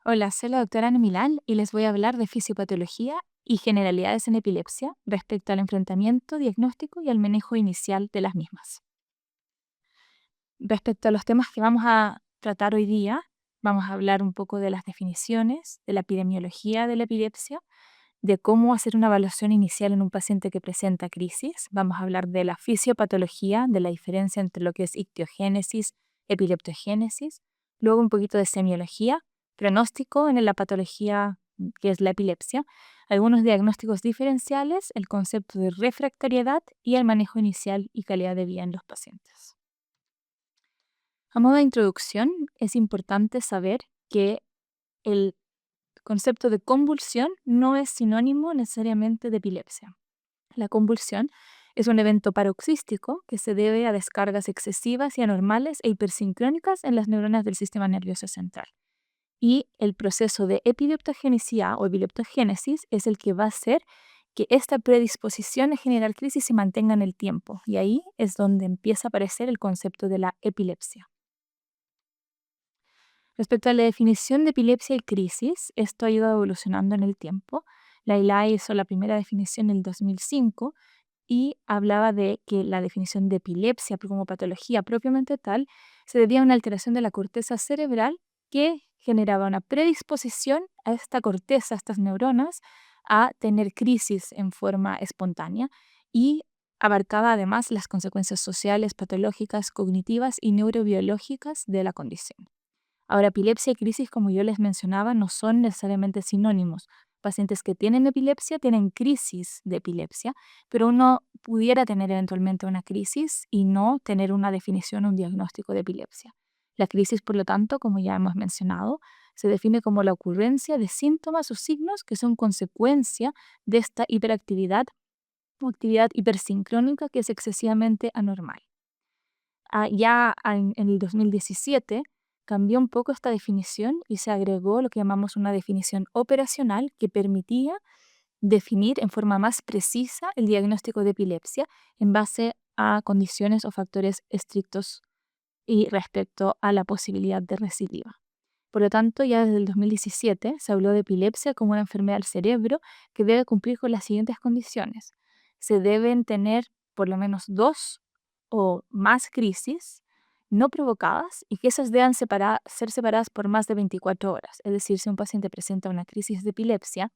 Hola, soy la doctora Ana Milán y les voy a hablar de fisiopatología y generalidades en epilepsia respecto al enfrentamiento, diagnóstico y al manejo inicial de las mismas. Respecto a los temas que vamos a tratar hoy día, vamos a hablar un poco de las definiciones, de la epidemiología de la epilepsia, de cómo hacer una evaluación inicial en un paciente que presenta crisis. Vamos a hablar de la fisiopatología, de la diferencia entre lo que es ictiogénesis, epileptogénesis, luego un poquito de semiología, pronóstico en la patología que es la epilepsia, algunos diagnósticos diferenciales, el concepto de refractariedad y el manejo inicial y calidad de vida en los pacientes. A modo de introducción, es importante saber que el concepto de convulsión no es sinónimo necesariamente de epilepsia. La convulsión es un evento paroxístico que se debe a descargas excesivas y anormales e hipersincrónicas en las neuronas del sistema nervioso central. Y el proceso de epileptogenicidad o epileptogénesis es el que va a hacer que esta predisposición a generar crisis se mantenga en el tiempo. Y ahí es donde empieza a aparecer el concepto de la epilepsia. Respecto a la definición de epilepsia y crisis, esto ha ido evolucionando en el tiempo. La ILAE hizo la primera definición en el 2005 y hablaba de que la definición de epilepsia como patología propiamente tal se debía a una alteración de la corteza cerebral que generaba una predisposición a esta corteza, a estas neuronas, a tener crisis en forma espontánea y abarcaba además las consecuencias sociales, patológicas, cognitivas y neurobiológicas de la condición. Ahora, epilepsia y crisis, como yo les mencionaba, no son necesariamente sinónimos. Pacientes que tienen epilepsia tienen crisis de epilepsia, pero uno pudiera tener eventualmente una crisis y no tener una definición o un diagnóstico de epilepsia. La crisis, por lo tanto, como ya hemos mencionado, se define como la ocurrencia de síntomas o signos que son consecuencia de esta hiperactividad o actividad hipersincrónica que es excesivamente anormal. En el 2017 cambió un poco esta definición y se agregó lo que llamamos una definición operacional que permitía definir en forma más precisa el diagnóstico de epilepsia en base a condiciones o factores estrictos y respecto a la posibilidad de recidiva. Por lo tanto, ya desde el 2017 se habló de epilepsia como una enfermedad del cerebro que debe cumplir con las siguientes condiciones. Se deben tener por lo menos dos o más crisis no provocadas y que esas deben ser separadas por más de 24 horas. Es decir, si un paciente presenta una crisis de epilepsia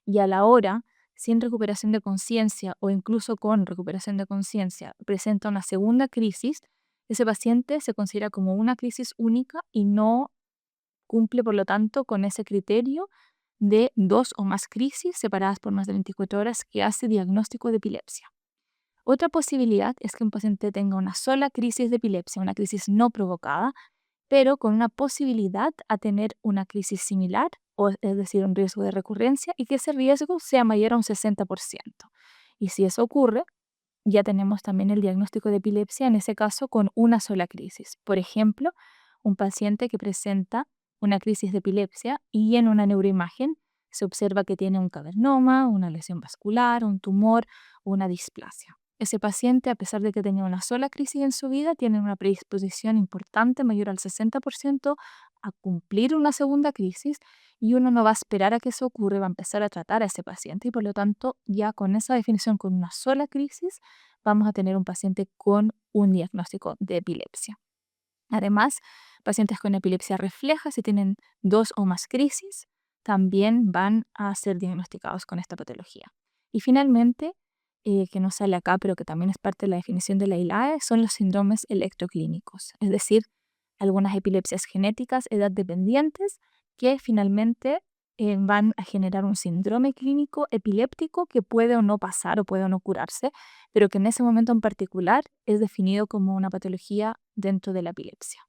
y a la hora, sin recuperación de conciencia o incluso con recuperación de conciencia, presenta una segunda crisis, ese paciente se considera como una crisis única y no cumple, por lo tanto, con ese criterio de dos o más crisis separadas por más de 24 horas que hace diagnóstico de epilepsia. Otra posibilidad es que un paciente tenga una sola crisis de epilepsia, una crisis no provocada, pero con una posibilidad a tener una crisis similar, o es decir, un riesgo de recurrencia, y que ese riesgo sea mayor a un 60%. Y si eso ocurre, ya tenemos también el diagnóstico de epilepsia, en ese caso con una sola crisis. Por ejemplo, un paciente que presenta una crisis de epilepsia y en una neuroimagen se observa que tiene un cavernoma, una lesión vascular, un tumor o una displasia. Ese paciente, a pesar de que tenía una sola crisis en su vida, tiene una predisposición importante, mayor al 60%, a cumplir una segunda crisis y uno no va a esperar a que eso ocurra, va a empezar a tratar a ese paciente y por lo tanto ya con esa definición, con una sola crisis, vamos a tener un paciente con un diagnóstico de epilepsia. Además, pacientes con epilepsia refleja, si tienen dos o más crisis, también van a ser diagnosticados con esta patología. Y finalmente, que no sale acá, pero que también es parte de la definición de la ILAE, son los síndromes electroclínicos, es decir, algunas epilepsias genéticas, edad dependientes, que finalmente van a generar un síndrome clínico epiléptico que puede o no pasar o puede o no curarse, pero que en ese momento en particular es definido como una patología dentro de la epilepsia.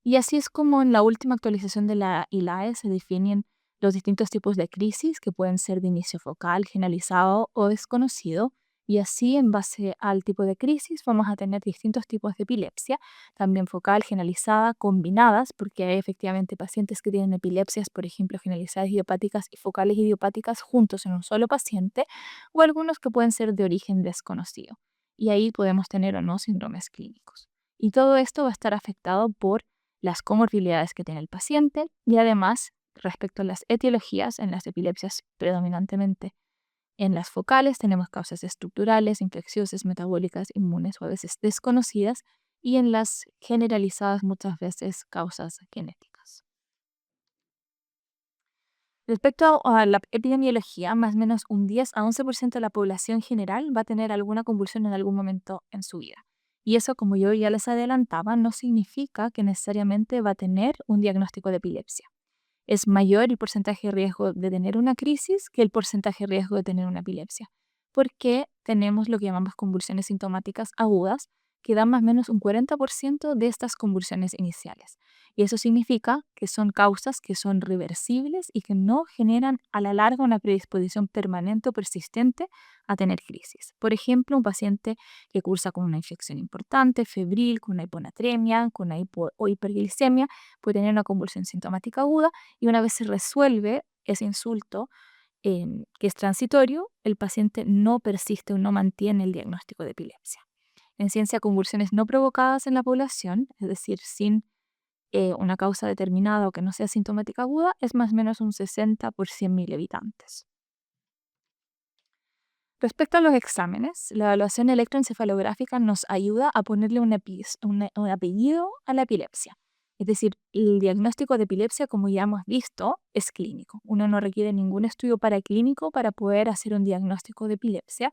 Y así es como en la última actualización de la ILAE se definen los distintos tipos de crisis que pueden ser de inicio focal, generalizado o desconocido. Y así, en base al tipo de crisis, vamos a tener distintos tipos de epilepsia, también focal, generalizada, combinadas, porque hay efectivamente pacientes que tienen epilepsias, por ejemplo, generalizadas idiopáticas y focales idiopáticas juntos en un solo paciente, o algunos que pueden ser de origen desconocido. Y ahí podemos tener o no síndromes clínicos. Y todo esto va a estar afectado por las comorbilidades que tiene el paciente y además respecto a las etiologías en las epilepsias predominantemente. En las focales tenemos causas estructurales, infecciosas, metabólicas, inmunes o a veces desconocidas y en las generalizadas muchas veces causas genéticas. Respecto a la epidemiología, más o menos un 10 a 11% de la población general va a tener alguna convulsión en algún momento en su vida. Y eso, como yo ya les adelantaba, no significa que necesariamente va a tener un diagnóstico de epilepsia. Es mayor el porcentaje de riesgo de tener una crisis que el porcentaje de riesgo de tener una epilepsia, porque tenemos lo que llamamos convulsiones sintomáticas agudas, que dan más o menos un 40% de estas convulsiones iniciales. Y eso significa que son causas que son reversibles y que no generan a la larga una predisposición permanente o persistente a tener crisis. Por ejemplo, un paciente que cursa con una infección importante, febril, con una hiponatremia, con una o hiperglicemia, puede tener una convulsión sintomática aguda y una vez se resuelve ese insulto, que es transitorio, el paciente no persiste o no mantiene el diagnóstico de epilepsia. En ciencia, convulsiones no provocadas en la población, es decir, sin una causa determinada o que no sea sintomática aguda, es más o menos un 60 por 100.000 habitantes. Respecto a los exámenes, la evaluación electroencefalográfica nos ayuda a ponerle un apellido a la epilepsia. Es decir, el diagnóstico de epilepsia, como ya hemos visto, es clínico. Uno no requiere ningún estudio paraclínico para poder hacer un diagnóstico de epilepsia,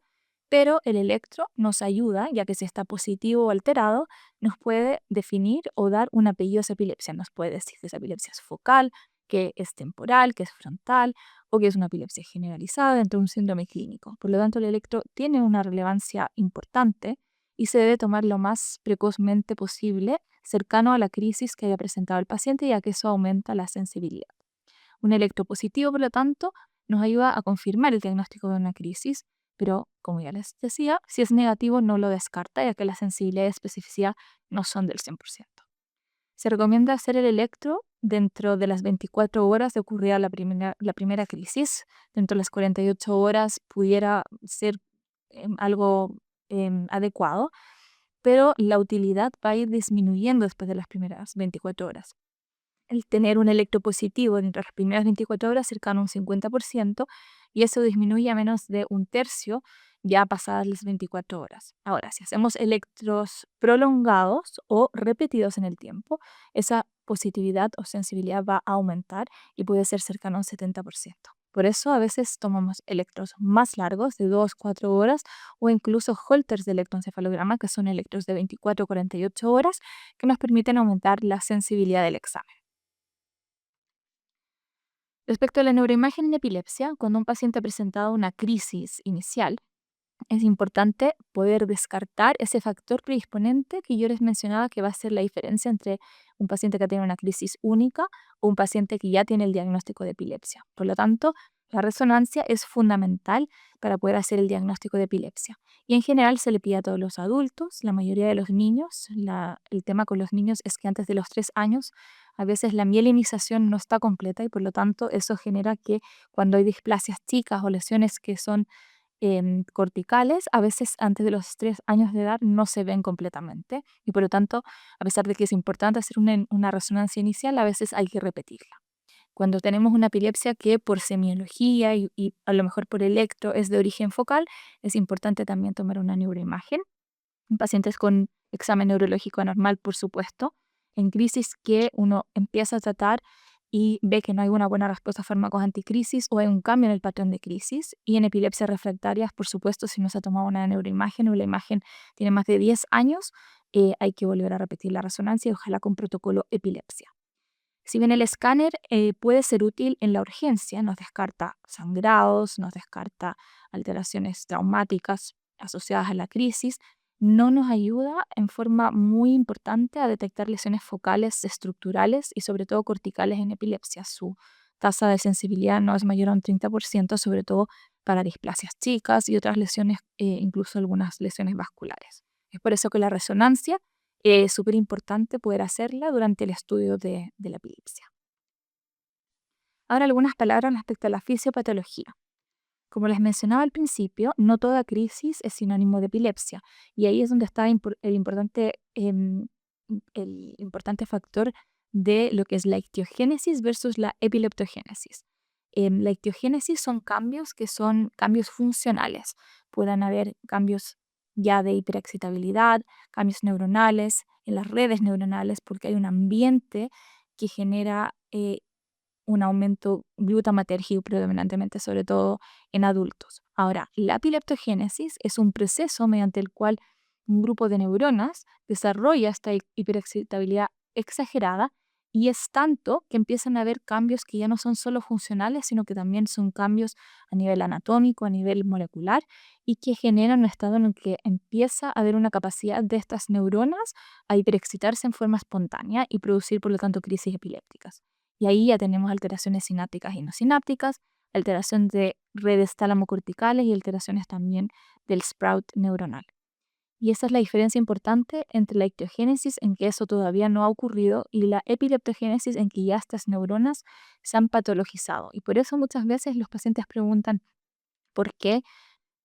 pero el electro nos ayuda, ya que si está positivo o alterado, nos puede definir o dar un apellido a esa epilepsia. Nos puede decir que esa epilepsia es focal, que es temporal, que es frontal o que es una epilepsia generalizada dentro de un síndrome clínico. Por lo tanto, el electro tiene una relevancia importante y se debe tomar lo más precozmente posible, cercano a la crisis que haya presentado el paciente, ya que eso aumenta la sensibilidad. Un electro positivo, por lo tanto, nos ayuda a confirmar el diagnóstico de una crisis, pero como ya les decía, si es negativo no lo descarta, ya que la sensibilidad y especificidad no son del 100%. Se recomienda hacer el electro dentro de las 24 horas de ocurrir la primera crisis. Dentro de las 48 horas pudiera ser algo adecuado, pero la utilidad va a ir disminuyendo después de las primeras 24 horas. El tener un electropositivo dentro de las primeras 24 horas cercano a un 50% y eso disminuye a menos de un tercio ya pasadas las 24 horas. Ahora, si hacemos electros prolongados o repetidos en el tiempo, esa positividad o sensibilidad va a aumentar y puede ser cercano a un 70%. Por eso a veces tomamos electros más largos, de 2-4 horas, o incluso holters de electroencefalograma, que son electros de 24 o 48 horas, que nos permiten aumentar la sensibilidad del examen. Respecto a la neuroimagen en epilepsia, cuando un paciente ha presentado una crisis inicial, es importante poder descartar ese factor predisponente que yo les mencionaba que va a ser la diferencia entre un paciente que tiene una crisis única o un paciente que ya tiene el diagnóstico de epilepsia. Por lo tanto, la resonancia es fundamental para poder hacer el diagnóstico de epilepsia. Y en general se le pide a todos los adultos, la mayoría de los niños. El tema con los niños es que antes de los 3 años a veces la mielinización no está completa y por lo tanto eso genera que cuando hay displasias chicas o lesiones que son corticales, a veces antes de los 3 años de edad no se ven completamente y por lo tanto, a pesar de que es importante hacer una resonancia inicial, a veces hay que repetirla. Cuando tenemos una epilepsia que por semiología y a lo mejor por electro es de origen focal, es importante también tomar una neuroimagen. En pacientes con examen neurológico anormal, por supuesto, en crisis que uno empieza a tratar y ve que no hay una buena respuesta a fármacos anticrisis o hay un cambio en el patrón de crisis. Y en epilepsias refractarias, por supuesto, si no se ha tomado una neuroimagen o la imagen tiene más de 10 años, hay que volver a repetir la resonancia y ojalá con protocolo epilepsia. Si bien el escáner puede ser útil en la urgencia, nos descarta sangrados, nos descarta alteraciones traumáticas asociadas a la crisis, no nos ayuda en forma muy importante a detectar lesiones focales estructurales y sobre todo corticales en epilepsia. Su tasa de sensibilidad no es mayor a un 30%, sobre todo para displasias chicas y otras lesiones, incluso algunas lesiones vasculares. Es por eso que la resonancia es súper importante poder hacerla durante el estudio de la epilepsia. Ahora algunas palabras respecto a la fisiopatología. Como les mencionaba al principio, no toda crisis es sinónimo de epilepsia y ahí es donde está el importante factor de lo que es la ictiogénesis versus la epileptogénesis. La ictiogénesis son cambios que son cambios funcionales. Pueden haber cambios ya de hiperexcitabilidad, cambios neuronales, en las redes neuronales, porque hay un ambiente que genera un aumento glutamatérgico predominantemente, sobre todo en adultos. Ahora, la epileptogénesis es un proceso mediante el cual un grupo de neuronas desarrolla esta hiperexcitabilidad exagerada y es tanto que empiezan a haber cambios que ya no son solo funcionales, sino que también son cambios a nivel anatómico, a nivel molecular y que generan un estado en el que empieza a haber una capacidad de estas neuronas a hiperexcitarse en forma espontánea y producir, por lo tanto, crisis epilépticas. Y ahí ya tenemos alteraciones sinápticas y no sinápticas, alteración de redes tálamo-corticales y alteraciones también del sprout neuronal. Y esa es la diferencia importante entre la ictiogénesis, en que eso todavía no ha ocurrido, y la epileptogénesis, en que ya estas neuronas se han patologizado. Y por eso muchas veces los pacientes preguntan, ¿por qué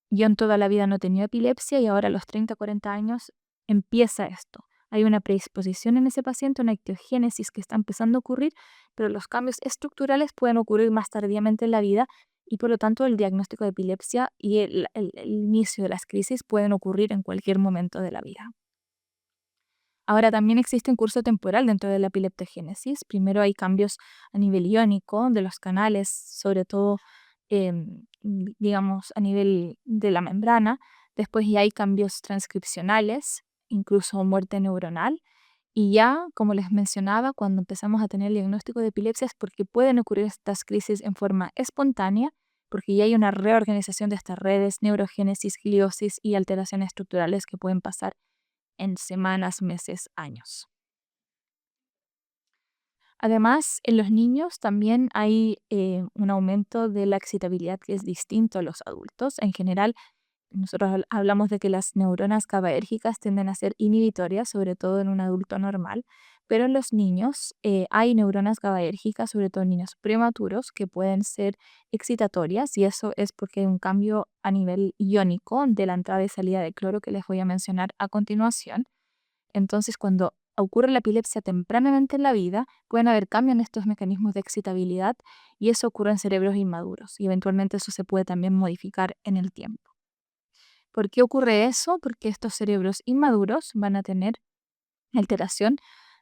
yo en toda la vida no he tenido epilepsia y ahora a los 30, 40 años empieza esto? Hay una predisposición en ese paciente, una ictiogénesis que está empezando a ocurrir, pero los cambios estructurales pueden ocurrir más tardíamente en la vida y por lo tanto el diagnóstico de epilepsia y el inicio de las crisis pueden ocurrir en cualquier momento de la vida. Ahora también existe un curso temporal dentro de la epileptogénesis. Primero hay cambios a nivel iónico de los canales, sobre todo, digamos, a nivel de la membrana. Después ya hay cambios transcripcionales, incluso muerte neuronal. Y ya, como les mencionaba, cuando empezamos a tener el diagnóstico de epilepsia es porque pueden ocurrir estas crisis en forma espontánea, porque ya hay una reorganización de estas redes, neurogénesis, gliosis y alteraciones estructurales que pueden pasar en semanas, meses, años. Además, en los niños también hay un aumento de la excitabilidad que es distinto a los adultos. En general, nosotros hablamos de que las neuronas GABAérgicas tienden a ser inhibitorias, sobre todo en un adulto normal, pero en los niños hay neuronas GABAérgicas, sobre todo en niños prematuros, que pueden ser excitatorias y eso es porque hay un cambio a nivel iónico de la entrada y salida de cloro que les voy a mencionar a continuación. Entonces, cuando ocurre la epilepsia tempranamente en la vida, pueden haber cambios en estos mecanismos de excitabilidad y eso ocurre en cerebros inmaduros y eventualmente eso se puede también modificar en el tiempo. ¿Por qué ocurre eso? Porque estos cerebros inmaduros van a tener alteración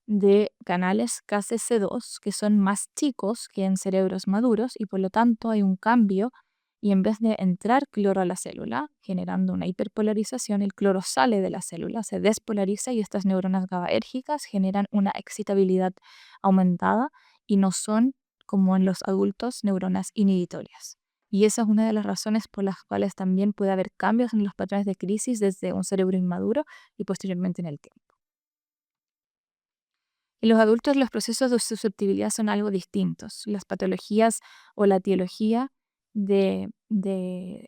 de canales KCC2 que son más chicos que en cerebros maduros y por lo tanto hay un cambio y en vez de entrar cloro a la célula, generando una hiperpolarización, el cloro sale de la célula, se despolariza y estas neuronas GABAérgicas generan una excitabilidad aumentada y no son, como en los adultos, neuronas inhibitorias. Y esa es una de las razones por las cuales también puede haber cambios en los patrones de crisis desde un cerebro inmaduro y posteriormente en el tiempo. En los adultos los procesos de susceptibilidad son algo distintos. Las patologías o la etiología de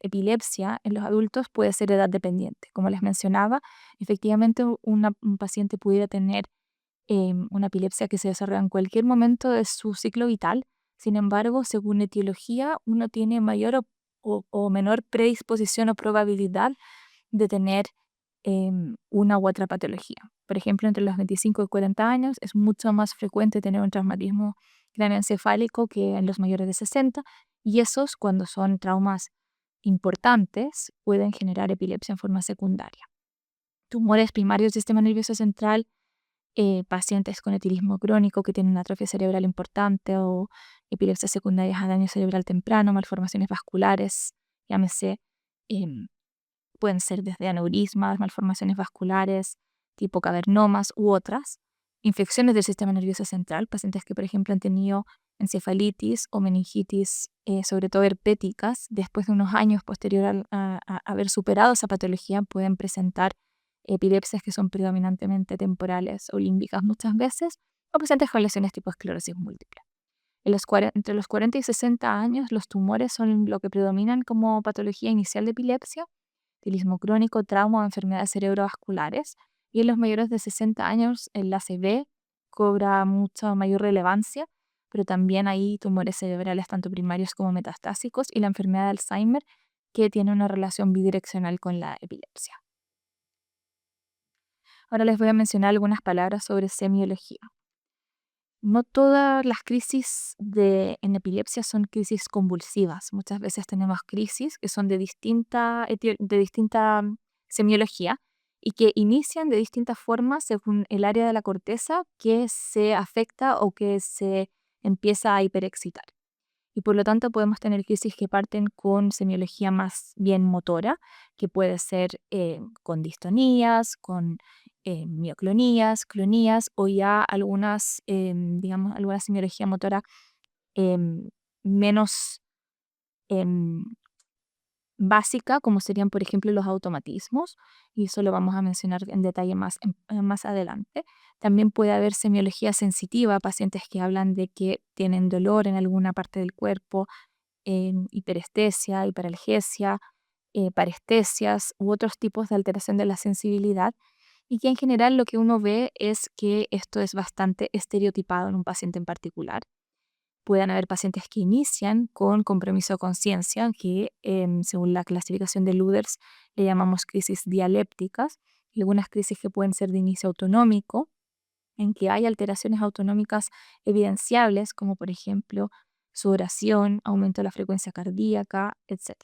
epilepsia en los adultos puede ser edad dependiente. Como les mencionaba, efectivamente un paciente pudiera tener una epilepsia que se desarrolla en cualquier momento de su ciclo vital. Sin embargo, según etiología, uno tiene mayor o menor predisposición o probabilidad de tener una u otra patología. Por ejemplo, entre los 25 y 40 años es mucho más frecuente tener un traumatismo craneoencefálico que en los mayores de 60 y esos, cuando son traumas importantes, pueden generar epilepsia en forma secundaria. Tumores primarios del sistema nervioso central, pacientes con etilismo crónico que tienen una atrofia cerebral importante o epilepsias secundarias a daño cerebral temprano, malformaciones vasculares, llámese em, pueden ser desde aneurismas, malformaciones vasculares, tipo cavernomas u otras, infecciones del sistema nervioso central, pacientes que, por ejemplo, han tenido encefalitis o meningitis, sobre todo herpéticas, después de unos años posterior a haber superado esa patología, pueden presentar epilepsias que son predominantemente temporales o límbicas muchas veces, o pacientes con lesiones tipo esclerosis múltiple. Entre los 40 y 60 años, los tumores son lo que predominan como patología inicial de epilepsia, etilismo crónico, trauma o enfermedades cerebrovasculares. Y en los mayores de 60 años, el ACV cobra mucha mayor relevancia, pero también hay tumores cerebrales tanto primarios como metastásicos y la enfermedad de Alzheimer que tiene una relación bidireccional con la epilepsia. Ahora les voy a mencionar algunas palabras sobre semiología. no todas las crisis en epilepsia son crisis convulsivas. Muchas veces tenemos crisis que son de distinta semiología y que inician de distintas formas según el área de la corteza que se afecta o que se empieza a hiperexcitar. Y por lo tanto podemos tener crisis que parten con semiología más bien motora, que puede ser con distonías, con mioclonías, clonías o ya algunas, digamos, alguna semiología motora em, menos em, básica, como serían, por ejemplo, los automatismos, y eso lo vamos a mencionar en detalle más adelante. También puede haber semiología sensitiva, pacientes que hablan de que tienen dolor en alguna parte del cuerpo, hiperestesia, hiperalgesia, parestesias u otros tipos de alteración de la sensibilidad, y que en general lo que uno ve es que esto es bastante estereotipado en un paciente en particular. Pueden haber pacientes que inician con compromiso de conciencia, que según la clasificación de Luders le llamamos crisis dialépticas, y algunas crisis que pueden ser de inicio autonómico, en que hay alteraciones autonómicas evidenciables, como por ejemplo sudoración, aumento de la frecuencia cardíaca, etc.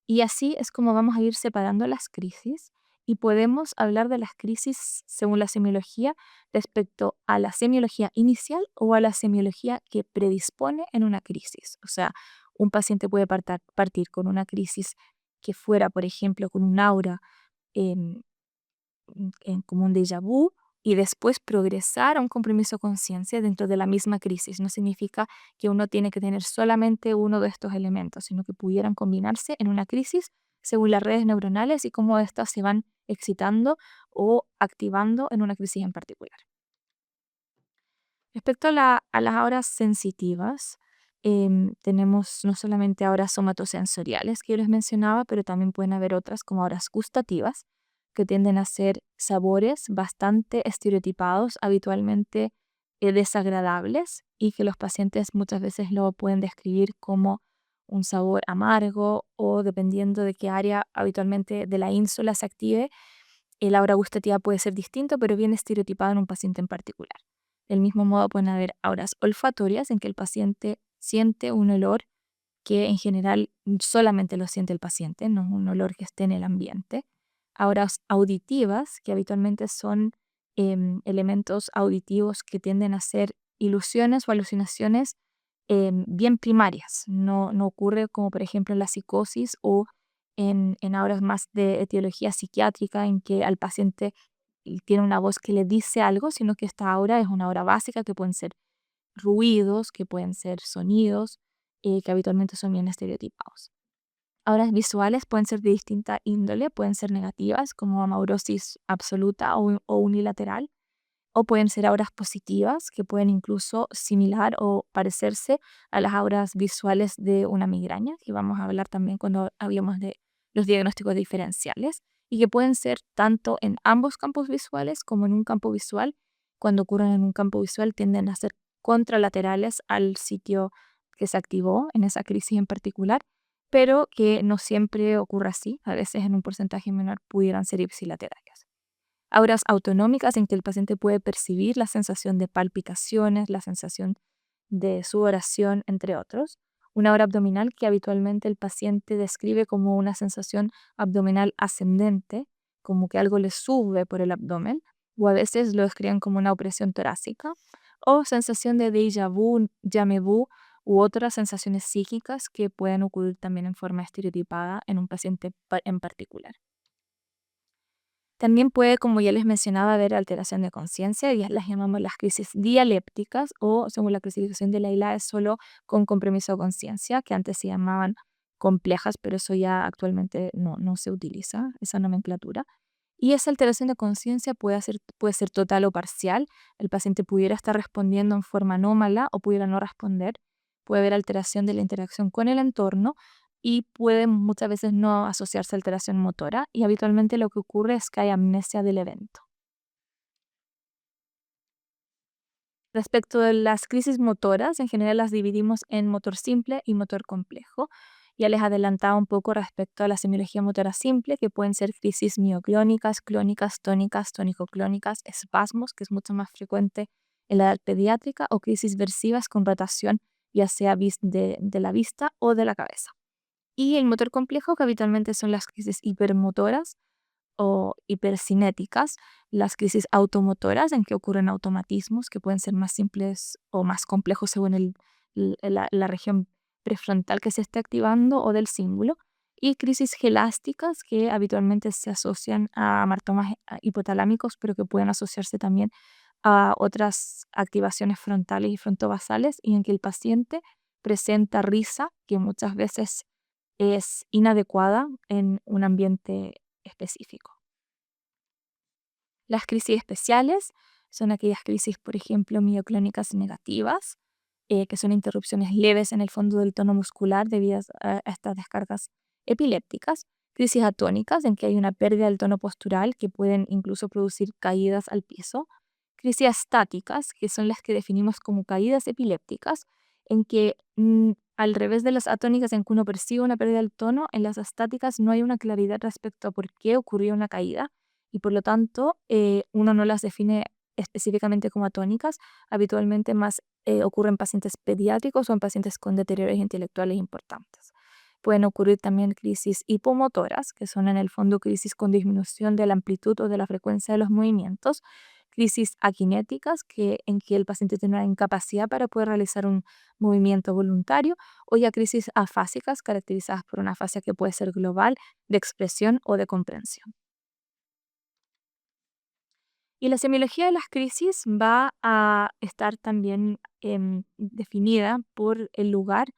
Y así es como vamos a ir separando las crisis y podemos hablar de las crisis según la semiología respecto a la semiología inicial o a la semiología que predispone en una crisis. O sea, un paciente puede partir con una crisis que fuera, por ejemplo, con un aura em, como un déjà vu y después progresar a un compromiso de conciencia dentro de la misma crisis. No significa que uno tiene que tener solamente uno de estos elementos, sino que pudieran combinarse en una crisis según las redes neuronales y cómo éstas se van excitando o activando en una crisis en particular. Respecto a las auras sensitivas, tenemos no solamente auras somatosensoriales que yo les mencionaba, pero también pueden haber otras como auras gustativas, que tienden a ser sabores bastante estereotipados, habitualmente desagradables, y que los pacientes muchas veces lo pueden describir como un sabor amargo o dependiendo de qué área habitualmente de la ínsula se active, el aura gustativa puede ser distinto, pero bien estereotipado en un paciente en particular. Del mismo modo pueden haber auras olfatorias en que el paciente siente un olor que en general solamente lo siente el paciente, no es un olor que esté en el ambiente. Auras auditivas, que habitualmente son elementos auditivos que tienden a ser ilusiones o alucinaciones bien primarias. No ocurre como por ejemplo en la psicosis o en auras más de etiología psiquiátrica en que al paciente tiene una voz que le dice algo, sino que esta aura es una aura básica que pueden ser ruidos, que pueden ser sonidos, que habitualmente son bien estereotipados. Auras visuales pueden ser de distinta índole, pueden ser negativas como amaurosis absoluta o unilateral, o pueden ser auras positivas que pueden incluso similar o parecerse a las auras visuales de una migraña, que vamos a hablar también cuando hablemos de los diagnósticos diferenciales, y que pueden ser tanto en ambos campos visuales como en un campo visual. Cuando ocurren en un campo visual tienden a ser contralaterales al sitio que se activó en esa crisis en particular, pero que no siempre ocurre así. A veces en un porcentaje menor pudieran ser ipsilaterales. Auras autonómicas en que el paciente puede percibir la sensación de palpitaciones, la sensación de sudoración, entre otros. Una aura abdominal que habitualmente el paciente describe como una sensación abdominal ascendente, como que algo le sube por el abdomen, o a veces lo describen como una opresión torácica, o sensación de déjà vu, jamais vu, u otras sensaciones psíquicas que pueden ocurrir también en forma estereotipada en un paciente en particular. También puede, como ya les mencionaba, haber alteración de conciencia, y las llamamos las crisis dialépticas o, según la clasificación de Leila, es solo con compromiso de conciencia, que antes se llamaban complejas, pero eso ya actualmente no se utiliza, esa nomenclatura. Y esa alteración de conciencia puede ser total o parcial. El paciente pudiera estar respondiendo en forma anómala o pudiera no responder. Puede haber alteración de la interacción con el entorno y puede muchas veces no asociarse a alteración motora, y habitualmente lo que ocurre es que hay amnesia del evento. Respecto de las crisis motoras, en general las dividimos en motor simple y motor complejo. Ya les adelantaba un poco respecto a la semiología motora simple, que pueden ser crisis mioclónicas, clónicas, tónicas, tónico-clónicas, espasmos, que es mucho más frecuente en la edad pediátrica o crisis versivas con rotación ya sea de la vista o de la cabeza. Y el motor complejo, que habitualmente son las crisis hipermotoras o hipercinéticas, las crisis automotoras en que ocurren automatismos que pueden ser más simples o más complejos según la región prefrontal que se esté activando o del cíngulo, y crisis gelásticas que habitualmente se asocian a martomas hipotalámicos, pero que pueden asociarse también a otras activaciones frontales y frontobasales, y en que el paciente presenta risa que muchas veces es inadecuada en un ambiente específico. Las crisis especiales son aquellas crisis, por ejemplo, mioclónicas negativas, que son interrupciones leves en el fondo del tono muscular debido a estas descargas epilépticas. Crisis atónicas, en que hay una pérdida del tono postural que pueden incluso producir caídas al piso. Crisis estáticas, que son las que definimos como caídas epilépticas, en que al revés de las atónicas en que uno percibe una pérdida del tono, en las estáticas no hay una claridad respecto a por qué ocurrió una caída y por lo tanto uno no las define específicamente como atónicas. Habitualmente más ocurre en pacientes pediátricos o en pacientes con deterioros intelectuales importantes. Pueden ocurrir también crisis hipomotoras, que son en el fondo crisis con disminución de la amplitud o de la frecuencia de los movimientos, crisis aquinéticas, en que el paciente tiene una incapacidad para poder realizar un movimiento voluntario, o ya crisis afásicas, caracterizadas por una afasia que puede ser global, de expresión o de comprensión. Y la semiología de las crisis va a estar también definida por el lugar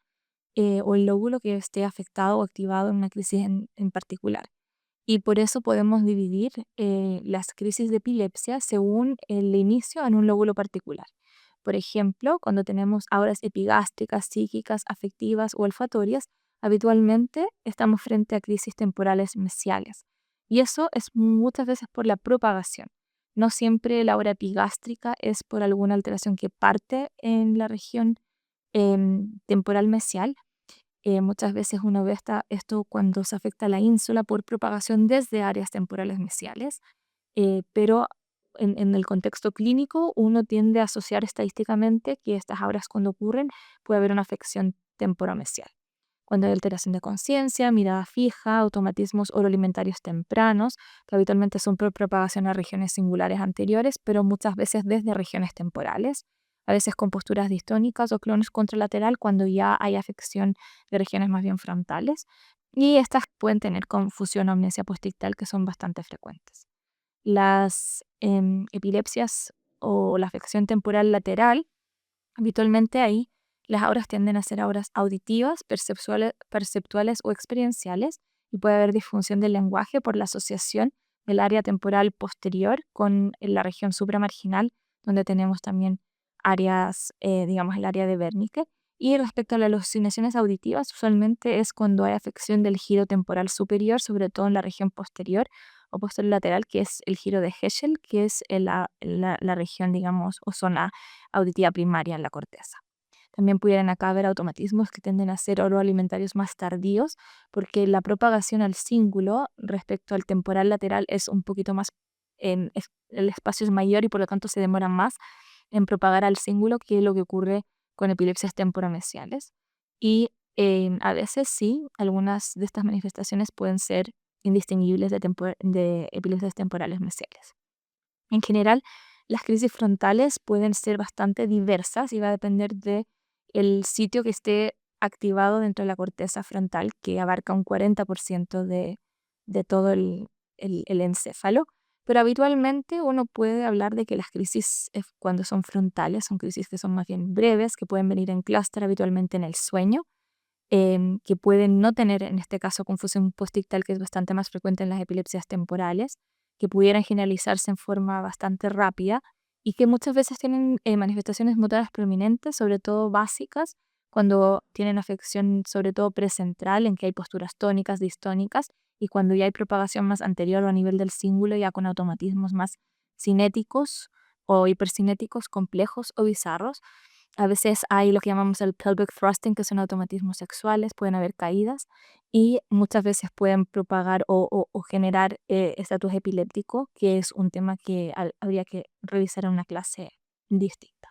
o el lóbulo que esté afectado o activado en una crisis en particular. Y por eso podemos dividir las crisis de epilepsia según el inicio en un lóbulo particular. Por ejemplo, cuando tenemos auras epigástricas, psíquicas, afectivas o olfatorias, habitualmente estamos frente a crisis temporales mesiales. Y eso es muchas veces por la propagación. No siempre la aura epigástrica es por alguna alteración que parte en la región temporal mesial. Muchas veces uno ve esto cuando se afecta la ínsula por propagación desde áreas temporales mesiales, pero en el contexto clínico uno tiende a asociar estadísticamente que estas auras cuando ocurren puede haber una afección temporomesial. Cuando hay alteración de conciencia, mirada fija, automatismos oroalimentarios tempranos, que habitualmente son por propagación a regiones singulares anteriores, pero muchas veces desde regiones temporales, a veces con posturas distónicas o clones contralateral cuando ya hay afección de regiones más bien frontales, y estas pueden tener confusión o amnesia postictal que son bastante frecuentes. Las epilepsias o la afección temporal lateral, habitualmente ahí las auras tienden a ser auras auditivas, perceptuales o experienciales, y puede haber disfunción del lenguaje por la asociación del área temporal posterior con la región supramarginal, donde tenemos también áreas, digamos el área de Wernicke. Y respecto a las alucinaciones auditivas, usualmente es cuando hay afección del giro temporal superior, sobre todo en la región posterior o posterior lateral, que es el giro de Heschel, que es la región, digamos, o zona auditiva primaria en la corteza. También pudieran acá haber automatismos que tienden a ser oroalimentarios más tardíos, porque la propagación al cíngulo respecto al temporal lateral es un poquito más, el espacio es mayor y por lo tanto se demora más en propagar al cíngulo que lo que ocurre con epilepsias temporomesiales. Y a veces sí, algunas de estas manifestaciones pueden ser indistinguibles de epilepsias temporales mesiales. En general, las crisis frontales pueden ser bastante diversas y va a depender de el sitio que esté activado dentro de la corteza frontal, que abarca un 40% de todo el encéfalo. Pero habitualmente uno puede hablar de que las crisis, cuando son frontales, son crisis que son más bien breves, que pueden venir en clúster habitualmente en el sueño, que pueden no tener, en este caso, confusión postictal, que es bastante más frecuente en las epilepsias temporales, que pudieran generalizarse en forma bastante rápida y que muchas veces tienen manifestaciones motoras prominentes, sobre todo básicas, cuando tienen afección sobre todo precentral, en que hay posturas tónicas, distónicas, y cuando ya hay propagación más anterior o a nivel del cíngulo, ya con automatismos más cinéticos o hipercinéticos complejos o bizarros. A veces hay lo que llamamos el pelvic thrusting, que son automatismos sexuales, pueden haber caídas y muchas veces pueden propagar o generar estatus epiléptico, que es un tema que habría que revisar en una clase distinta.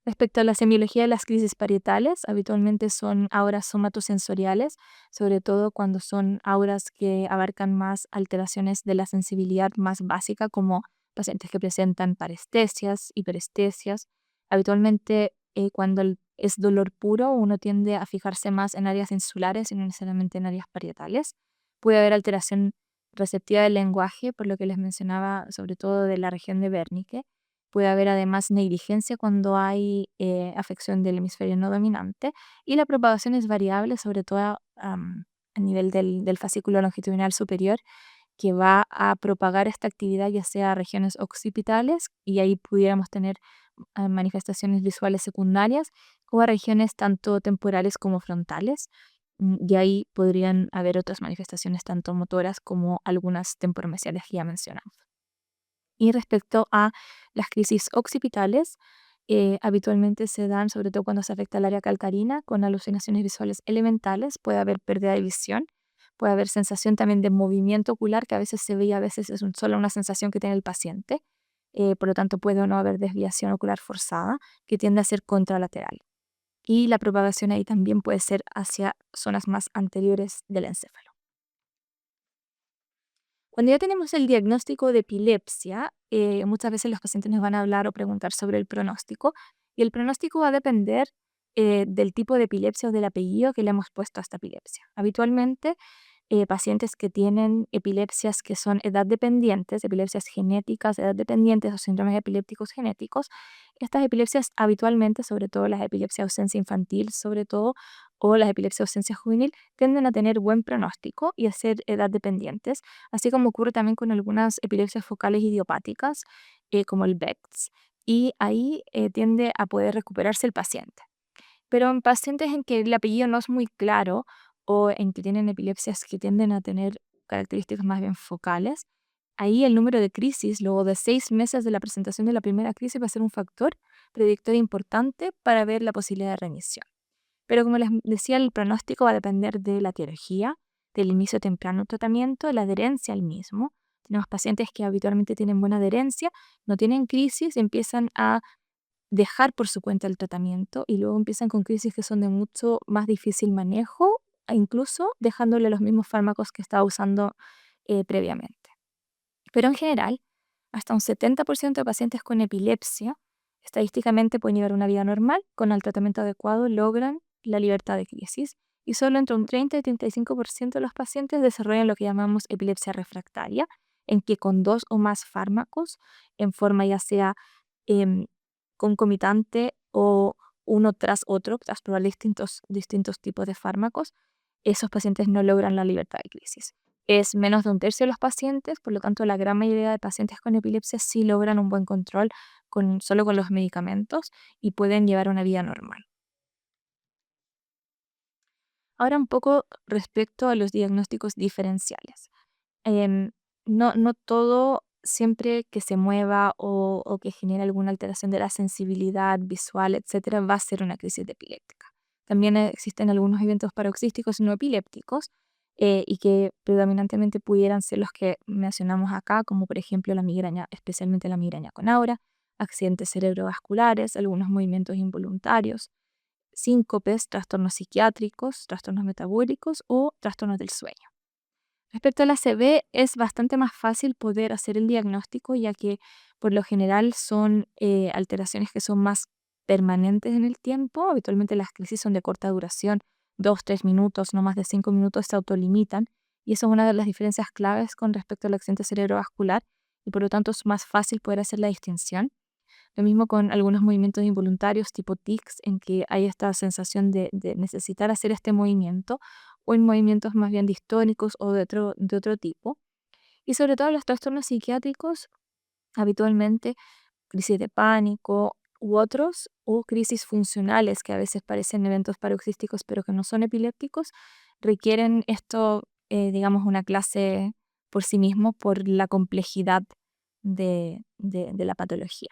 Respecto a la semiología de las crisis parietales, habitualmente son auras somatosensoriales, sobre todo cuando son auras que abarcan más alteraciones de la sensibilidad más básica, como pacientes que presentan parestesias, hiperestesias. Habitualmente, cuando es dolor puro, uno tiende a fijarse más en áreas insulares y no necesariamente en áreas parietales. Puede haber alteración receptiva del lenguaje, por lo que les mencionaba, sobre todo de la región de Wernicke. Puede haber además negligencia cuando hay afección del hemisferio no dominante, y la propagación es variable, sobre todo a nivel del fascículo longitudinal superior, que va a propagar esta actividad ya sea a regiones occipitales, y ahí pudiéramos tener manifestaciones visuales secundarias, o a regiones tanto temporales como frontales, y ahí podrían haber otras manifestaciones tanto motoras como algunas temporomesiales que ya mencionamos. Y respecto a las crisis occipitales, habitualmente se dan sobre todo cuando se afecta el área calcarina con alucinaciones visuales elementales, puede haber pérdida de visión, puede haber sensación también de movimiento ocular que a veces se ve y a veces es solo una sensación que tiene el paciente, por lo tanto puede o no haber desviación ocular forzada que tiende a ser contralateral. Y la propagación ahí también puede ser hacia zonas más anteriores del encéfalo. Cuando ya tenemos el diagnóstico de epilepsia, muchas veces los pacientes nos van a hablar o preguntar sobre el pronóstico, y el pronóstico va a depender del tipo de epilepsia o del apellido que le hemos puesto a esta epilepsia. Habitualmente, pacientes que tienen epilepsias que son edad dependientes, epilepsias genéticas, edad dependientes o síndromes epilépticos genéticos, estas epilepsias habitualmente, sobre todo las epilepsias de ausencia infantil, sobre todo, o las epilepsias de ausencia juvenil, tienden a tener buen pronóstico y a ser edad dependientes, así como ocurre también con algunas epilepsias focales idiopáticas, como el Beck's, y ahí tiende a poder recuperarse el paciente. Pero en pacientes en que el apellido no es muy claro o en que tienen epilepsias que tienden a tener características más bien focales, ahí el número de crisis luego de 6 meses de la presentación de la primera crisis va a ser un factor predictor importante para ver la posibilidad de remisión. Pero como les decía, el pronóstico va a depender de la etiología, del inicio temprano del tratamiento, de la adherencia al mismo. Tenemos pacientes que habitualmente tienen buena adherencia, no tienen crisis, empiezan a dejar por su cuenta el tratamiento y luego empiezan con crisis que son de mucho más difícil manejo, e incluso dejándole los mismos fármacos que estaba usando previamente. Pero en general, hasta un 70% de pacientes con epilepsia estadísticamente pueden llevar una vida normal, con el tratamiento adecuado logran la libertad de crisis, y solo entre un 30 y 35% de los pacientes desarrollan lo que llamamos epilepsia refractaria, en que con 2 o más fármacos, en forma ya sea em, concomitante o uno tras otro, tras probar distintos tipos de fármacos, esos pacientes no logran la libertad de crisis. Es menos de un tercio de los pacientes, por lo tanto la gran mayoría de pacientes con epilepsia sí logran un buen control solo con los medicamentos y pueden llevar una vida normal. Ahora un poco respecto a los diagnósticos diferenciales. Em, no todo siempre que se mueva o que genere alguna alteración de la sensibilidad visual, etcétera, va a ser una crisis epiléptica. También existen algunos eventos paroxísticos no epilépticos, y que predominantemente pudieran ser los que mencionamos acá, como por ejemplo la migraña, especialmente la migraña con aura, accidentes cerebrovasculares, algunos movimientos involuntarios, síncopes, trastornos psiquiátricos, trastornos metabólicos o trastornos del sueño. Respecto a la ACV, es bastante más fácil poder hacer el diagnóstico, ya que por lo general son alteraciones que son más permanentes en el tiempo. Habitualmente las crisis son de corta duración, 2, 3 minutos, no más de 5 minutos, se autolimitan. Y eso es una de las diferencias claves con respecto al accidente cerebrovascular, y por lo tanto es más fácil poder hacer la distinción. Lo mismo con algunos movimientos involuntarios tipo tics, en que hay esta sensación de necesitar hacer este movimiento, o en movimientos más bien distónicos o de otro tipo. Y sobre todo los trastornos psiquiátricos, habitualmente crisis de pánico u otros, o crisis funcionales que a veces parecen eventos paroxísticos pero que no son epilépticos, requieren esto, digamos, una clase por sí mismo por la complejidad de la patología.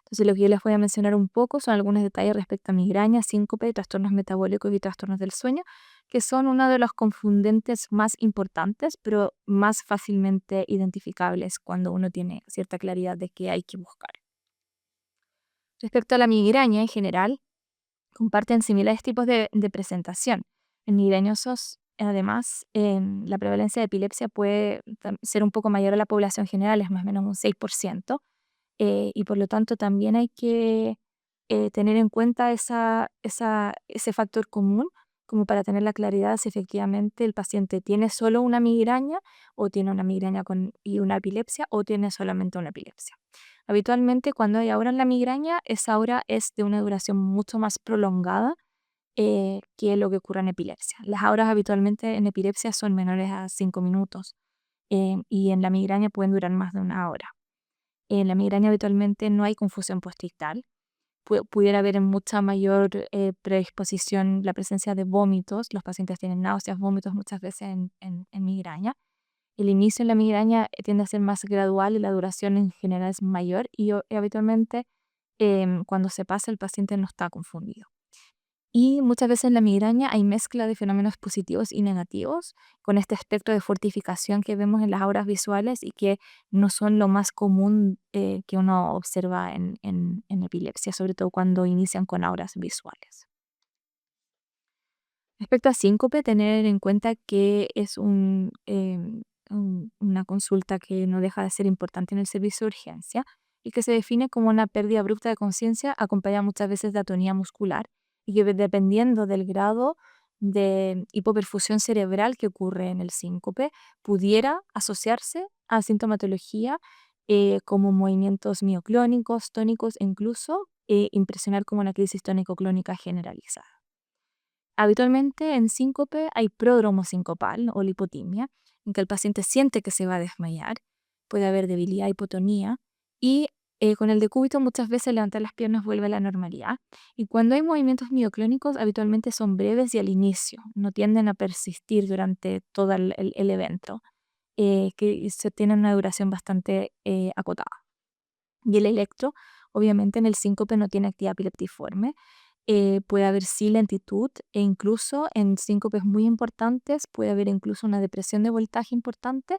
Entonces, lo que yo les voy a mencionar un poco son algunos detalles respecto a migraña, síncope, trastornos metabólicos y trastornos del sueño, que son uno de los confundentes más importantes, pero más fácilmente identificables cuando uno tiene cierta claridad de qué hay que buscar. Respecto a la migraña en general, comparten similares tipos de presentación. En migrañosos, además, la prevalencia de epilepsia puede ser un poco mayor a la población general, es más o menos un 6%, y por lo tanto también hay que tener en cuenta ese factor común como para tener la claridad si efectivamente el paciente tiene solo una migraña o tiene una migraña y una epilepsia o tiene solamente una epilepsia. Habitualmente cuando hay aura en la migraña, esa aura es de una duración mucho más prolongada que lo que ocurre en epilepsia. Las auras habitualmente en epilepsia son menores a 5 minutos y en la migraña pueden durar más de una hora. En la migraña habitualmente no hay confusión postictal. Pudiera haber en mucha mayor predisposición la presencia de vómitos. Los pacientes tienen náuseas, vómitos muchas veces en migraña. El inicio en la migraña tiende a ser más gradual y la duración en general es mayor y habitualmente cuando se pasa el paciente no está confundido. Y muchas veces en la migraña hay mezcla de fenómenos positivos y negativos con este espectro de fortificación que vemos en las auras visuales y que no son lo más común que uno observa en epilepsia, sobre todo cuando inician con auras visuales. Respecto a síncope, tener en cuenta que es una consulta que no deja de ser importante en el servicio de urgencia y que se define como una pérdida abrupta de conciencia acompañada muchas veces de atonía muscular y que dependiendo del grado de hipoperfusión cerebral que ocurre en el síncope, pudiera asociarse a sintomatología como movimientos mioclónicos, tónicos e incluso impresionar como una crisis tónico-clónica generalizada. Habitualmente en síncope hay pródromo sincopal o lipotimia, en que el paciente siente que se va a desmayar, puede haber debilidad, hipotonía, y con el decúbito muchas veces levantar las piernas vuelve a la normalidad. Y cuando hay movimientos mioclónicos, habitualmente son breves y al inicio, no tienden a persistir durante todo el evento, que se tienen una duración bastante acotada. Y el electro, obviamente en el síncope no tiene actividad epileptiforme, puede haber sí lentitud e incluso en síncopes muy importantes puede haber incluso una depresión de voltaje importante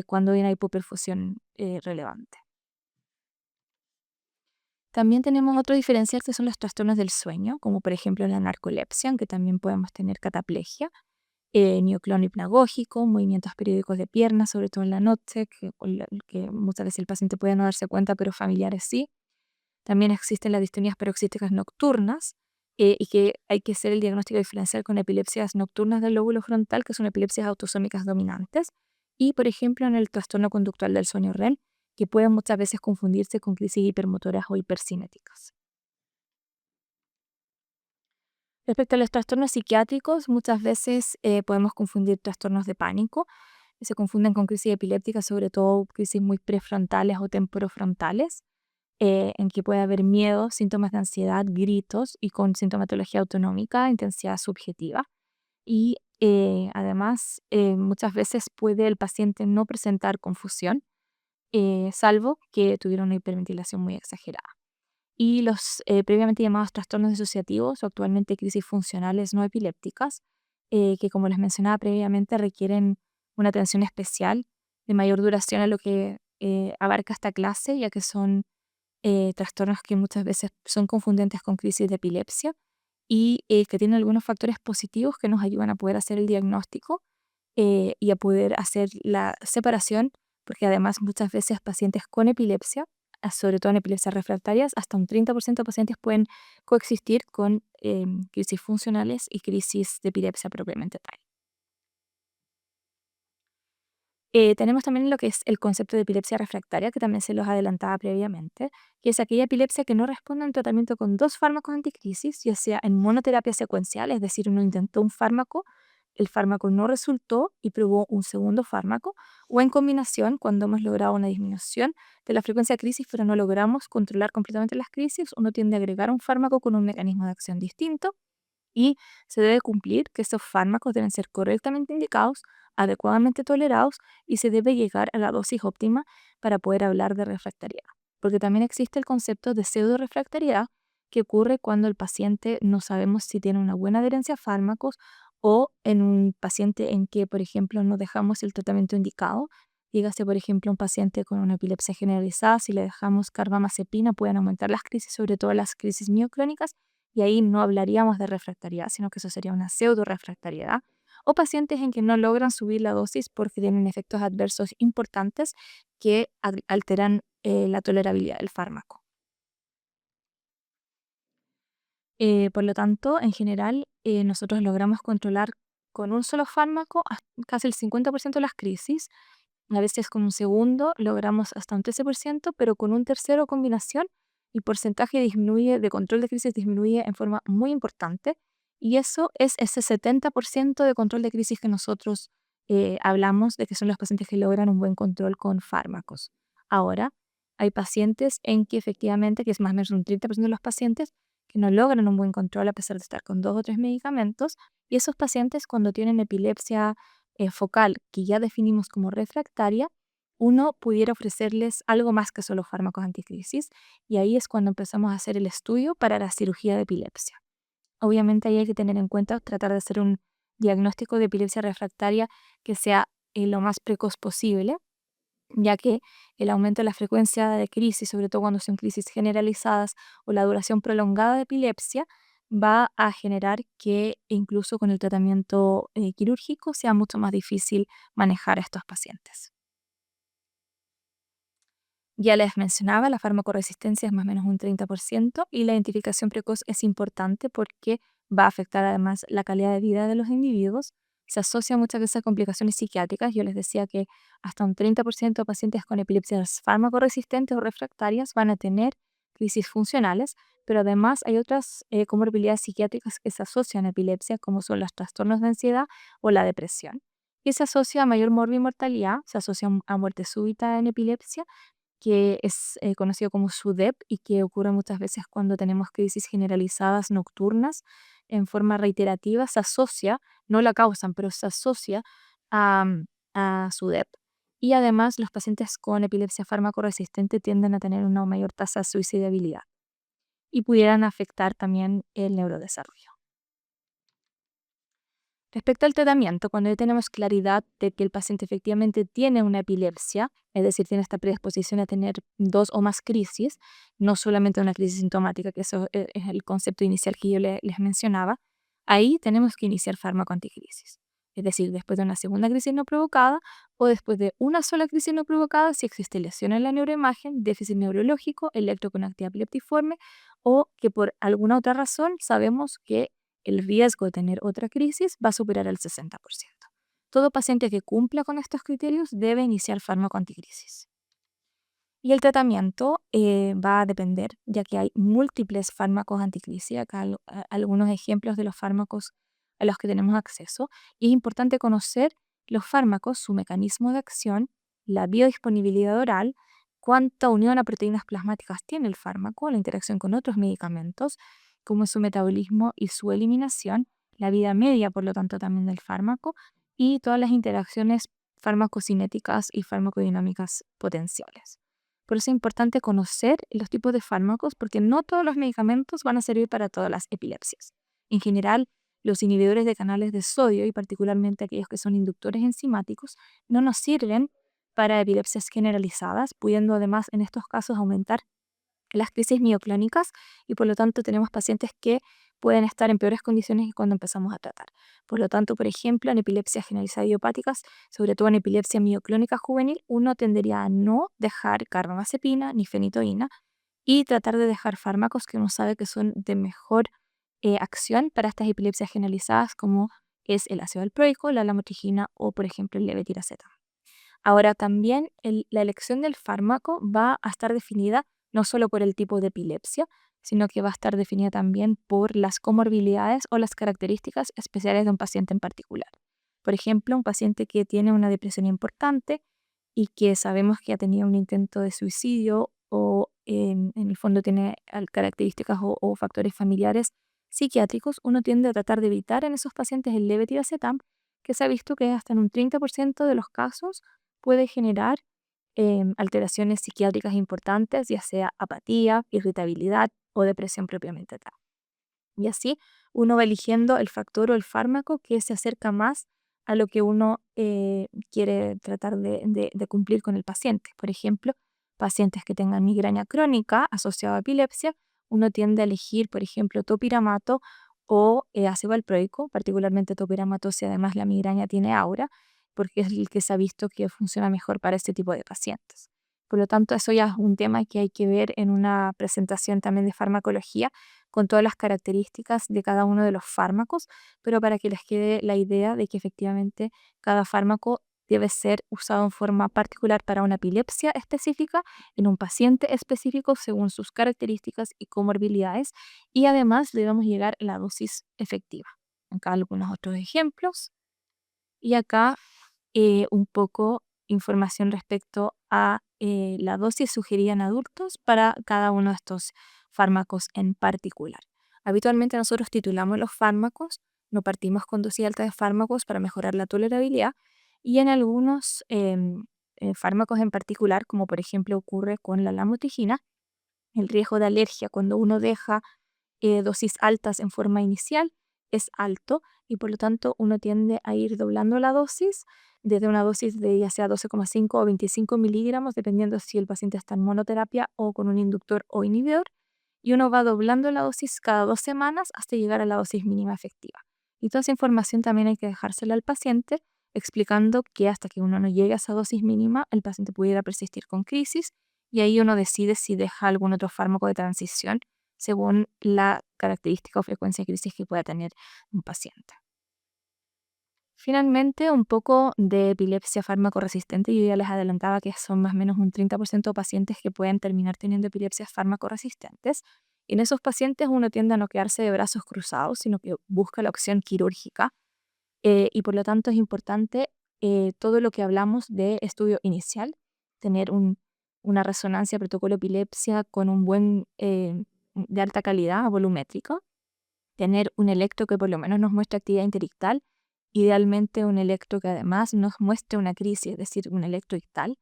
cuando hay una hipoperfusión relevante. También tenemos otro diferencial que son los trastornos del sueño, como por ejemplo la narcolepsia, aunque también podemos tener cataplegia, mioclón hipnagógico, movimientos periódicos de piernas, sobre todo en la noche, que muchas veces el paciente puede no darse cuenta, pero familiares sí. También existen las distonías paroxísticas nocturnas y que hay que hacer el diagnóstico diferencial con epilepsias nocturnas del lóbulo frontal, que son epilepsias autosómicas dominantes, y por ejemplo en el trastorno conductual del sueño REM, que pueden muchas veces confundirse con crisis hipermotoras o hipercinéticas. Respecto a los trastornos psiquiátricos, muchas veces podemos confundir trastornos de pánico, que se confunden con crisis epilépticas, sobre todo crisis muy prefrontales o temporofrontales en que puede haber miedo, síntomas de ansiedad, gritos y con sintomatología autonómica, intensidad subjetiva. Y además, muchas veces puede el paciente no presentar confusión, salvo que tuviera una hiperventilación muy exagerada. Y los previamente llamados trastornos disociativos o actualmente crisis funcionales no epilépticas, que como les mencionaba previamente requieren una atención especial de mayor duración a lo que abarca esta clase, ya que son trastornos que muchas veces son confundentes con crisis de epilepsia y que tienen algunos factores positivos que nos ayudan a poder hacer el diagnóstico y a poder hacer la separación, porque además muchas veces pacientes con epilepsia, sobre todo en epilepsias refractarias, hasta un 30% de pacientes pueden coexistir con crisis funcionales y crisis de epilepsia propiamente tal. Tenemos también lo que es el concepto de epilepsia refractaria, que también se los adelantaba previamente, que es aquella epilepsia que no responde a un tratamiento con dos fármacos anticrisis, ya sea en monoterapia secuencial, es decir, uno intentó un fármaco, el fármaco no resultó y probó un segundo fármaco, o en combinación, cuando hemos logrado una disminución de la frecuencia de crisis, pero no logramos controlar completamente las crisis, uno tiende a agregar un fármaco con un mecanismo de acción distinto y se debe cumplir que estos fármacos deben ser correctamente indicados, adecuadamente tolerados y se debe llegar a la dosis óptima para poder hablar de refractariedad. Porque también existe el concepto de pseudo-refractariedad que ocurre cuando el paciente no sabemos si tiene una buena adherencia a fármacos o en un paciente en que, por ejemplo, no dejamos el tratamiento indicado Dígase, por ejemplo, un paciente con una epilepsia generalizada, si le dejamos carbamazepina, pueden aumentar las crisis, sobre todo las crisis mioclónicas, y ahí no hablaríamos de refractariedad, sino que eso sería una pseudo-refractariedad. O pacientes en que no logran subir la dosis porque tienen efectos adversos importantes que alteran la tolerabilidad del fármaco. Por lo tanto, en general, nosotros logramos controlar con un solo fármaco casi el 50% de las crisis. A veces con un segundo logramos hasta un 13%, pero con un tercero combinación el porcentaje disminuye, de control de crisis disminuye en forma muy importante. Y eso es ese 70% de control de crisis que nosotros hablamos de que son los pacientes que logran un buen control con fármacos. Ahora, hay pacientes en que efectivamente, que es más o menos un 30% de los pacientes, que no logran un buen control a pesar de estar con 2 o 3 medicamentos. Y esos pacientes, cuando tienen epilepsia focal que ya definimos como refractaria, uno pudiera ofrecerles algo más que solo fármacos anticrisis, y ahí es cuando empezamos a hacer el estudio para la cirugía de epilepsia. Obviamente ahí hay que tener en cuenta tratar de hacer un diagnóstico de epilepsia refractaria que sea lo más precoz posible, ya que el aumento de la frecuencia de crisis, sobre todo cuando son crisis generalizadas o la duración prolongada de epilepsia, va a generar que incluso con el tratamiento quirúrgico sea mucho más difícil manejar a estos pacientes. Ya les mencionaba, la farmacoresistencia es más o menos un 30% y la identificación precoz es importante porque va a afectar además la calidad de vida de los individuos. Se asocia muchas veces a complicaciones psiquiátricas. Yo les decía que hasta un 30% de pacientes con epilepsias farmacoresistentes o refractarias van a tener crisis funcionales, pero además hay otras comorbilidades psiquiátricas que se asocian a epilepsia, como son los trastornos de ansiedad o la depresión. Y se asocia a mayor morbi-mortalidad, se asocia a muerte súbita en epilepsia, que es conocido como SUDEP y que ocurre muchas veces cuando tenemos crisis generalizadas nocturnas en forma reiterativa, se asocia, no la causan, pero se asocia a, a SUDEP. Y además los pacientes con epilepsia farmacoresistente tienden a tener una mayor tasa de suicidabilidad y pudieran afectar también el neurodesarrollo. Respecto al tratamiento, cuando ya tenemos claridad de que el paciente efectivamente tiene una epilepsia, es decir, tiene esta predisposición a tener 2 o más crisis, no solamente una crisis sintomática, que eso es el concepto inicial que yo les mencionaba, ahí tenemos que iniciar fármaco anticrisis. Es decir, después de una segunda crisis no provocada o después de una sola crisis no provocada, si existe lesión en la neuroimagen, déficit neurológico, electroconactividad epileptiforme o que por alguna otra razón sabemos que el riesgo de tener otra crisis va a superar el 60%. Todo paciente que cumpla con estos criterios debe iniciar fármaco anticrisis. Y el tratamiento va a depender, ya que hay múltiples fármacos anticrisis. Acá algunos ejemplos de los fármacos a los que tenemos acceso. Y es importante conocer los fármacos, su mecanismo de acción, la biodisponibilidad oral, cuánta unión a proteínas plasmáticas tiene el fármaco, la interacción con otros medicamentos, cómo es su metabolismo y su eliminación, la vida media, por lo tanto, también del fármaco, y todas las interacciones farmacocinéticas y farmacodinámicas potenciales. Por eso es importante conocer los tipos de fármacos porque no todos los medicamentos van a servir para todas las epilepsias. En general, los inhibidores de canales de sodio y particularmente aquellos que son inductores enzimáticos no nos sirven para epilepsias generalizadas, pudiendo además en estos casos aumentar las crisis mioclónicas y por lo tanto tenemos pacientes que pueden estar en peores condiciones que cuando empezamos a tratar. Por lo tanto, por ejemplo, en epilepsias generalizadas idiopáticas, sobre todo en epilepsia mioclónica juvenil, uno tendería a no dejar carbamazepina ni fenitoína y tratar de dejar fármacos que uno sabe que son de mejor acción para estas epilepsias generalizadas como es el ácido valproico, la lamotrigina o por ejemplo el levetiracetam. Ahora también la elección del fármaco va a estar definida no solo por el tipo de epilepsia, sino que va a estar definida también por las comorbilidades o las características especiales de un paciente en particular. Por ejemplo, un paciente que tiene una depresión importante y que sabemos que ha tenido un intento de suicidio o en el fondo tiene características o factores familiares psiquiátricos, uno tiende a tratar de evitar en esos pacientes el levetiracetam, que se ha visto que hasta en un 30% de los casos puede generar alteraciones psiquiátricas importantes, ya sea apatía, irritabilidad o depresión propiamente tal. Y así uno va eligiendo el factor o el fármaco que se acerca más a lo que uno quiere tratar de cumplir con el paciente. Por ejemplo, pacientes que tengan migraña crónica asociada a epilepsia, uno tiende a elegir, por ejemplo, topiramato o ácido valproico, particularmente topiramato si además la migraña tiene aura, porque es el que se ha visto que funciona mejor para este tipo de pacientes. Por lo tanto, eso ya es un tema que hay que ver en una presentación también de farmacología con todas las características de cada uno de los fármacos, pero para que les quede la idea de que efectivamente cada fármaco debe ser usado en forma particular para una epilepsia específica, en un paciente específico según sus características y comorbilidades, y además debemos llegar a la dosis efectiva. Acá algunos otros ejemplos. Y acá un poco información respecto a la dosis sugerida en adultos para cada uno de estos fármacos en particular. Habitualmente nosotros titulamos los fármacos, no partimos con dosis alta de fármacos para mejorar la tolerabilidad y en algunos fármacos en particular, como por ejemplo ocurre con la lamotrigina, el riesgo de alergia cuando uno deja dosis altas en forma inicial es alto y por lo tanto uno tiende a ir doblando la dosis desde una dosis de ya sea 12,5 o 25 miligramos, dependiendo si el paciente está en monoterapia o con un inductor o inhibidor, y uno va doblando la dosis cada 2 semanas hasta llegar a la dosis mínima efectiva. Y toda esa información también hay que dejársela al paciente, explicando que hasta que uno no llegue a esa dosis mínima, el paciente pudiera persistir con crisis y ahí uno decide si deja algún otro fármaco de transición según la característica o frecuencia de crisis que pueda tener un paciente. Finalmente, un poco de epilepsia fármaco-resistente. Yo ya les adelantaba que son más o menos un 30% de pacientes que pueden terminar teniendo epilepsias fármaco-resistentes. Y en esos pacientes uno tiende a no quedarse de brazos cruzados, sino que busca la opción quirúrgica. Y por lo tanto es importante todo lo que hablamos de estudio inicial, tener una resonancia protocolo epilepsia con un buen, de alta calidad, volumétrico, tener un electro que por lo menos nos muestre actividad interictal, idealmente un electro que además nos muestre una crisis, es decir, un electro ictal.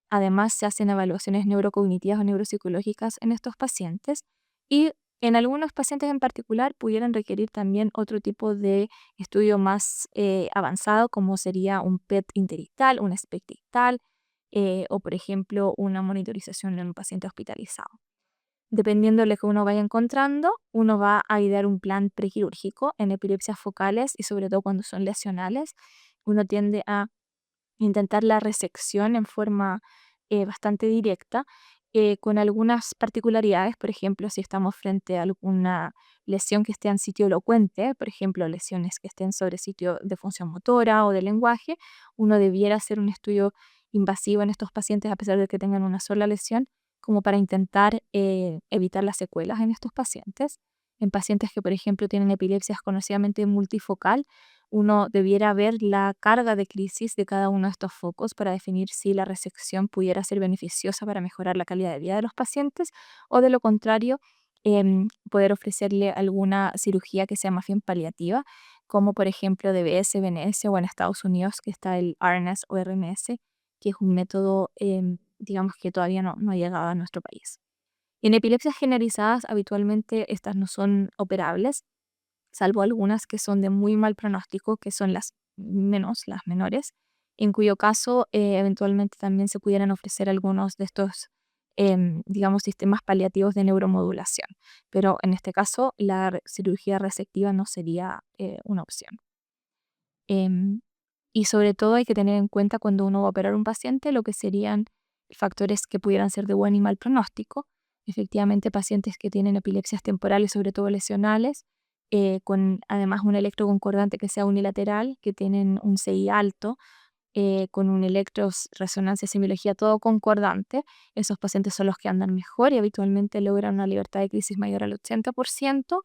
Además, se hacen evaluaciones neurocognitivas o neuropsicológicas en estos pacientes y en algunos pacientes en particular pudieran requerir también otro tipo de estudio más avanzado, como sería un PET interictal, un SPECT ictal o, por ejemplo, una monitorización en un paciente hospitalizado. Dependiendo de lo que uno vaya encontrando, uno va a idear un plan prequirúrgico en epilepsias focales y sobre todo cuando son lesionales. Uno tiende a intentar la resección en forma bastante directa, con algunas particularidades. Por ejemplo, si estamos frente a alguna lesión que esté en sitio elocuente, por ejemplo, lesiones que estén sobre sitio de función motora o de lenguaje, uno debiera hacer un estudio invasivo en estos pacientes a pesar de que tengan una sola lesión, como para intentar evitar las secuelas en estos pacientes. En pacientes que, por ejemplo, tienen epilepsias conocidamente multifocal, uno debiera ver la carga de crisis de cada uno de estos focos para definir si la resección pudiera ser beneficiosa para mejorar la calidad de vida de los pacientes o de lo contrario, poder ofrecerle alguna cirugía que sea más bien paliativa, como por ejemplo DBS, BNS o en Estados Unidos que está el RNS o RMS, que es un método, digamos que todavía no ha llegado a nuestro país. En epilepsias generalizadas, habitualmente estas no son operables, salvo algunas que son de muy mal pronóstico, que son las menores, en cuyo caso eventualmente también se pudieran ofrecer algunos de estos, digamos, sistemas paliativos de neuromodulación. Pero en este caso, la cirugía resectiva no sería una opción. Em, y sobre todo hay que tener en cuenta cuando uno va a operar un paciente lo que serían factores que pudieran ser de buen y mal pronóstico. Efectivamente, pacientes que tienen epilepsias temporales, sobre todo lesionales, con además un electroconcordante que sea unilateral, que tienen un CI alto, con un electroresonancia semiología todo concordante, esos pacientes son los que andan mejor y habitualmente logran una libertad de crisis mayor al 80%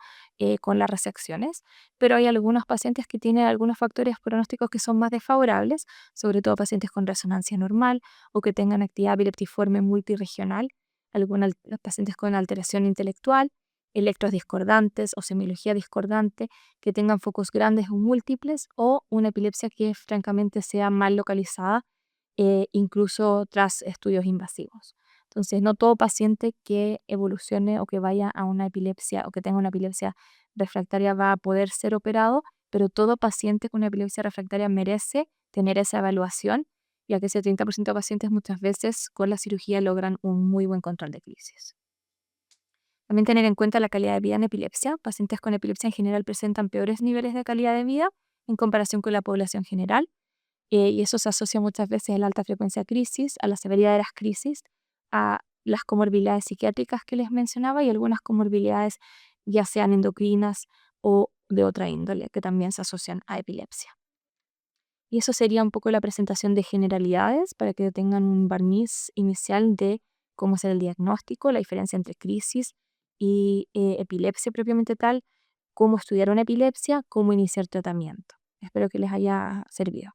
con las resecciones, pero hay algunos pacientes que tienen algunos factores pronósticos que son más desfavorables, sobre todo pacientes con resonancia normal o que tengan actividad epileptiforme multiregional, algunos pacientes con alteración intelectual, electros discordantes o semiología discordante, que tengan focos grandes o múltiples, o una epilepsia que francamente sea mal localizada, incluso tras estudios invasivos. Entonces, no todo paciente que evolucione o que vaya a una epilepsia o que tenga una epilepsia refractaria va a poder ser operado, pero todo paciente con epilepsia refractaria merece tener esa evaluación, ya que ese 30% de pacientes muchas veces con la cirugía logran un muy buen control de crisis. También tener en cuenta la calidad de vida en epilepsia. Pacientes con epilepsia en general presentan peores niveles de calidad de vida en comparación con la población general, y eso se asocia muchas veces a la alta frecuencia de crisis, a la severidad de las crisis, a las comorbilidades psiquiátricas que les mencionaba y algunas comorbilidades ya sean endocrinas o de otra índole que también se asocian a epilepsia. Y eso sería un poco la presentación de generalidades para que tengan un barniz inicial de cómo es el diagnóstico, la diferencia entre crisis y epilepsia propiamente tal, cómo estudiar una epilepsia, cómo iniciar tratamiento. Espero que les haya servido.